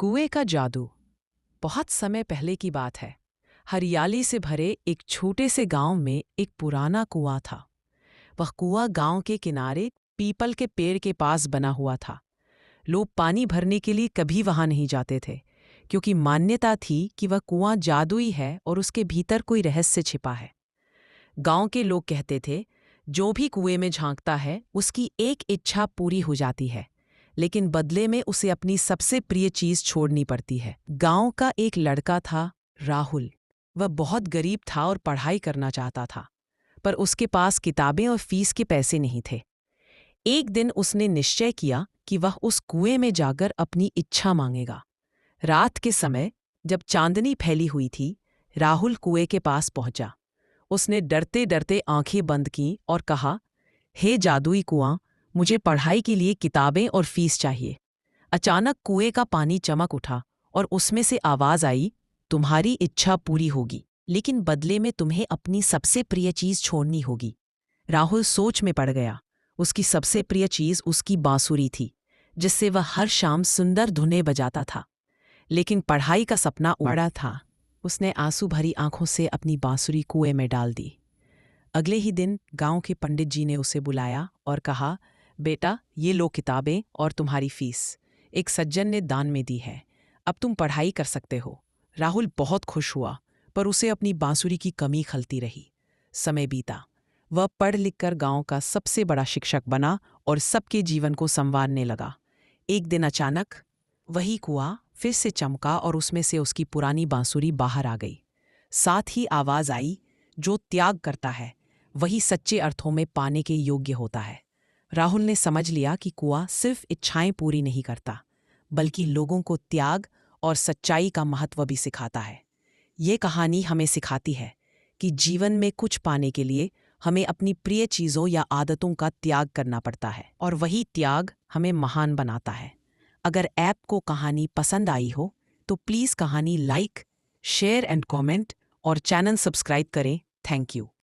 कुएं का जादू। बहुत समय पहले की बात है। हरियाली से भरे एक छोटे से गांव में एक पुराना कुआं था। वह कुआं गांव के किनारे पीपल के पेड़ के पास बना हुआ था। लोग पानी भरने के लिए कभी वहां नहीं जाते थे, क्योंकि मान्यता थी कि वह कुआं जादुई है और उसके भीतर कोई रहस्य छिपा है। गांव के लोग कहते थे, जो भी कुएं में झांकता है उसकी एक इच्छा पूरी हो जाती है, लेकिन बदले में उसे अपनी सबसे प्रिय चीज छोड़नी पड़ती है। गांव का एक लड़का था, राहुल। वह बहुत गरीब था और पढ़ाई करना चाहता था, पर उसके पास किताबें और फीस के पैसे नहीं थे। एक दिन उसने निश्चय किया कि वह उस कुएं में जाकर अपनी इच्छा मांगेगा। रात के समय जब चांदनी फैली हुई थी, राहुल कुएं के पास पहुंचा। उसने डरते डरते आंखें बंद कीं और कहा, हे जादुई कुआं, मुझे पढ़ाई के लिए किताबें और फीस चाहिए। अचानक कुएं का पानी चमक उठा और उसमें से आवाज आई, तुम्हारी इच्छा पूरी होगी, लेकिन बदले में तुम्हें अपनी सबसे प्रिय चीज छोड़नी होगी। राहुल सोच में पड़ गया। उसकी सबसे प्रिय चीज उसकी बांसुरी थी, जिससे वह हर शाम सुंदर धुनें बजाता था। लेकिन पढ़ाई का सपना उड़ा था। उसने आंसू भरी आंखों से अपनी बांसुरी कुएं में डाल दी। अगले ही दिन गांव के पंडित जी ने उसे बुलाया और कहा, बेटा, ये लो किताबें और तुम्हारी फीस। एक सज्जन ने दान में दी है। अब तुम पढ़ाई कर सकते हो। राहुल बहुत खुश हुआ, पर उसे अपनी बांसुरी की कमी खलती रही। समय बीता। वह पढ़ लिख कर गांव का सबसे बड़ा शिक्षक बना और सबके जीवन को संवारने लगा। एक दिन अचानक वही कुआं फिर से चमका और उसमें से उसकी पुरानी बांसुरी बाहर आ गई। साथ ही आवाज आई, जो त्याग करता है वही सच्चे अर्थों में पाने के योग्य होता है। राहुल ने समझ लिया कि कुआं सिर्फ इच्छाएं पूरी नहीं करता, बल्कि लोगों को त्याग और सच्चाई का महत्व भी सिखाता है। ये कहानी हमें सिखाती है कि जीवन में कुछ पाने के लिए हमें अपनी प्रिय चीज़ों या आदतों का त्याग करना पड़ता है, और वही त्याग हमें महान बनाता है। अगर ऐप को कहानी पसंद आई हो तो प्लीज़ कहानी लाइक, शेयर एंड कमेंट और चैनल सब्सक्राइब करें। Thank you.